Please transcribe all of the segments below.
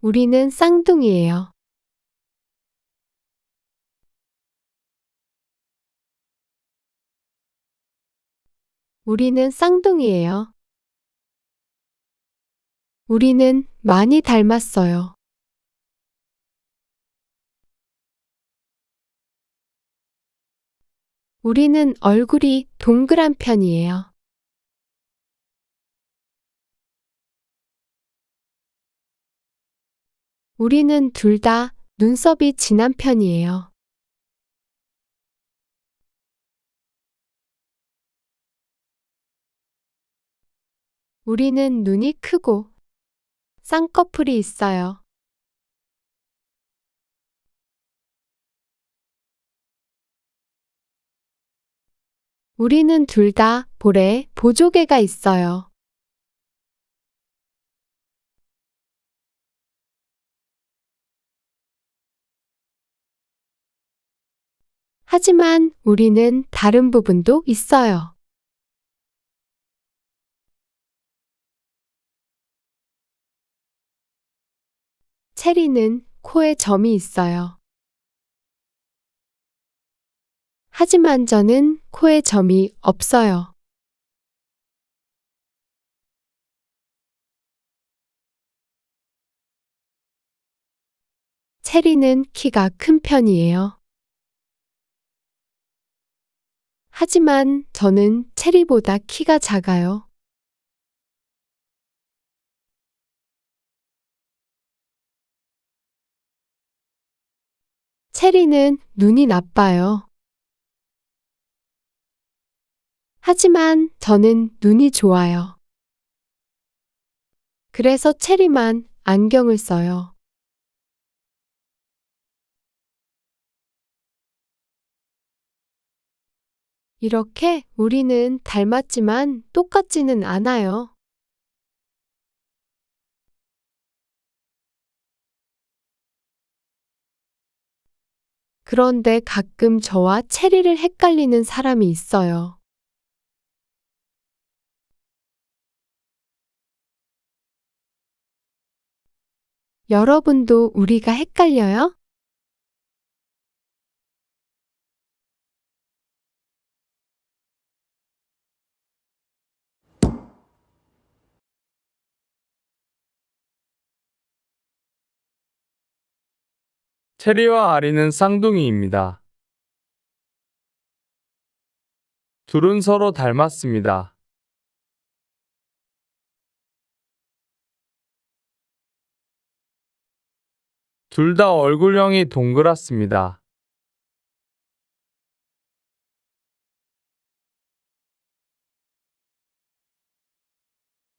우리는 쌍둥이예요. 우리는 쌍둥이예요. 우리는 많이 닮았어요. 우리는 얼굴이 동그란 편이에요. 우리는 둘 다 눈썹이 진한 편이에요. 우리는 눈이 크고 쌍꺼풀이 있어요. 우리는 둘 다 볼에 보조개가 있어요. 하지만 우리는 다른 부분도 있어요. 체리는 코에 점이 있어요. 하지만 저는 코에 점이 없어요. 체리는 키가 큰 편이에요. 하지만 저는 체리보다 키가 작아요. 체리는 눈이 나빠요. 하지만 저는 눈이 좋아요. 그래서 체리만 안경을 써요. 이렇게 우리는 닮았지만 똑같지는 않아요. 그런데 가끔 저와 체리를 헷갈리는 사람이 있어요. 여러분도 우리가 헷갈려요? 체리와 아리는 쌍둥이입니다. 둘은 서로 닮았습니다. 둘 다 얼굴형이 동그랗습니다.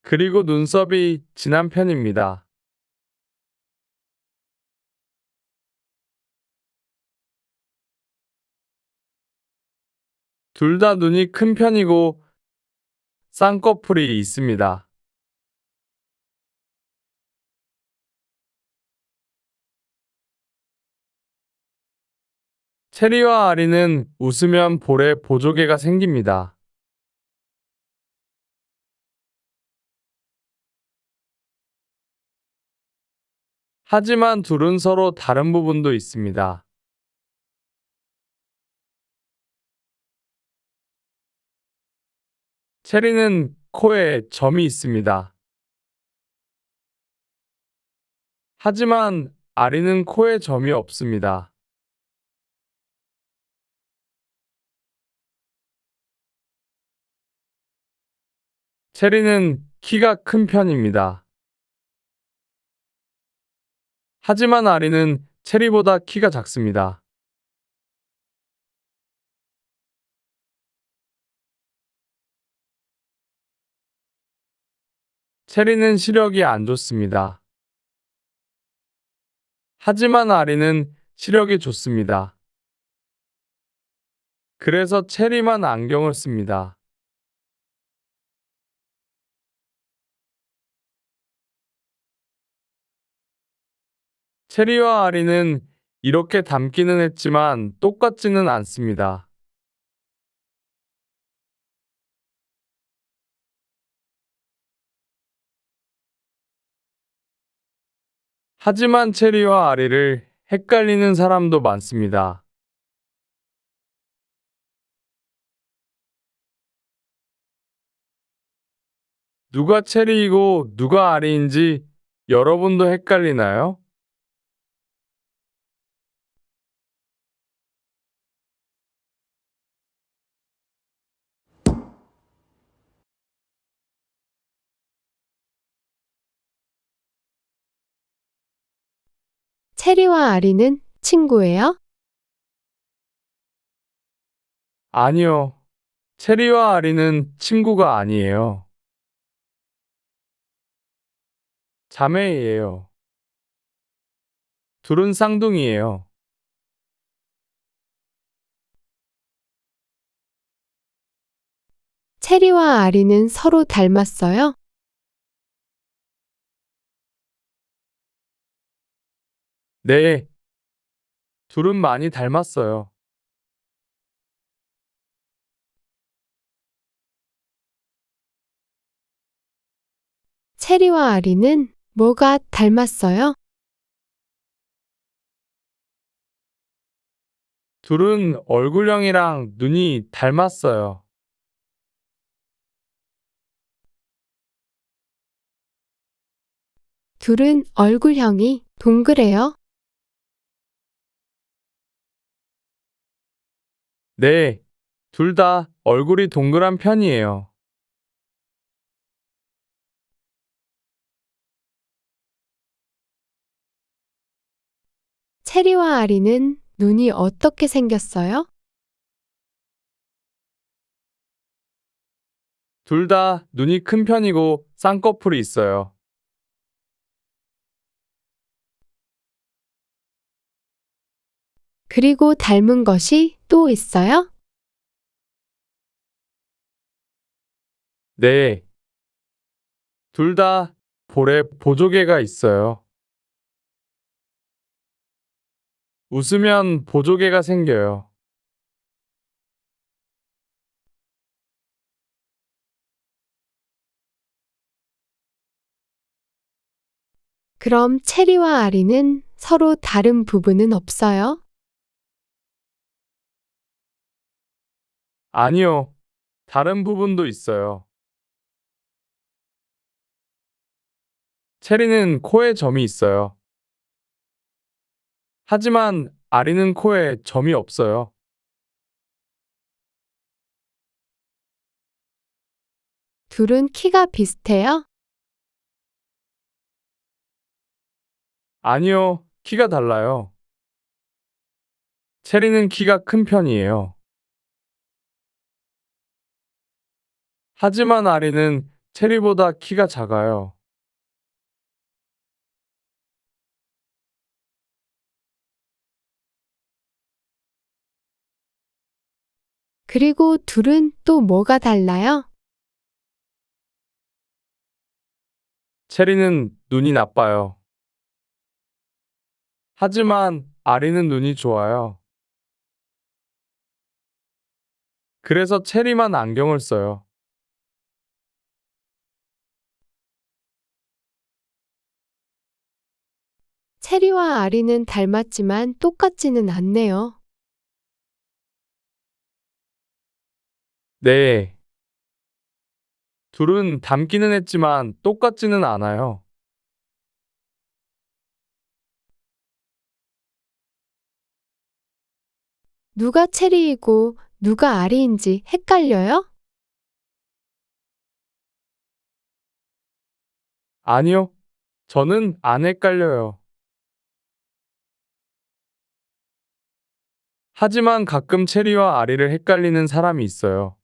그리고 눈썹이 진한 편입니다. 둘 다 눈이 큰 편이고 쌍꺼풀이 있습니다. 체리와 아리는 웃으면 볼에 보조개가 생깁니다. 하지만 둘은 서로 다른 부분도 있습니다. 체리는 코에 점이 있습니다. 하지만 아리는 코에 점이 없습니다. 체리는 키가 큰 편입니다. 하지만 아리는 체리보다 키가 작습니다. 체리는 시력이 안 좋습니다. 하지만 아리는 시력이 좋습니다. 그래서 체리만 안경을 씁니다. 체리와 아리는 이렇게 닮기는 했지만 똑같지는 않습니다. 하지만 체리와 아리를 헷갈리는 사람도 많습니다. 누가 체리이고 누가 아리인지 여러분도 헷갈리나요? 체리와 아리는 친구예요? 아니요. 체리와 아리는 친구가 아니에요. 자매예요. 둘은 쌍둥이에요. 체리와 아리는 서로 닮았어요? 네, 둘은 많이 닮았어요. 체리와 아리는 뭐가 닮았어요? 둘은 얼굴형이랑 눈이 닮았어요. 둘은 얼굴형이 동그래요? 네, 둘 다 얼굴이 동그란 편이에요. 체리와 아리는 눈이 어떻게 생겼어요? 둘 다 눈이 큰 편이고 쌍꺼풀이 있어요. 그리고 닮은 것이 또 있어요? 네, 둘 다 볼에 보조개가 있어요. 웃으면 보조개가 생겨요. 그럼 체리와 아리는 서로 다른 부분은 없어요? 아니요, 다른 부분도 있어요. 체리는 코에 점이 있어요. 하지만 아리는 코에 점이 없어요. 둘은 키가 비슷해요? 아니요, 키가 달라요. 체리는 키가 큰 편이에요. 하지만 아리는 체리보다 키가 작아요. 그리고 둘은 또 뭐가 달라요? 체리는 눈이 나빠요. 하지만 아리는 눈이 좋아요. 그래서 체리만 안경을 써요. 체리와 아리는 닮았지만 똑같지는 않네요. 네, 둘은 닮기는 했지만 똑같지는 않아요. 누가 체리이고 누가 아리인지 헷갈려요? 아니요, 저는 안 헷갈려요. 하지만 가끔 체리와 아리를 헷갈리는 사람이 있어요.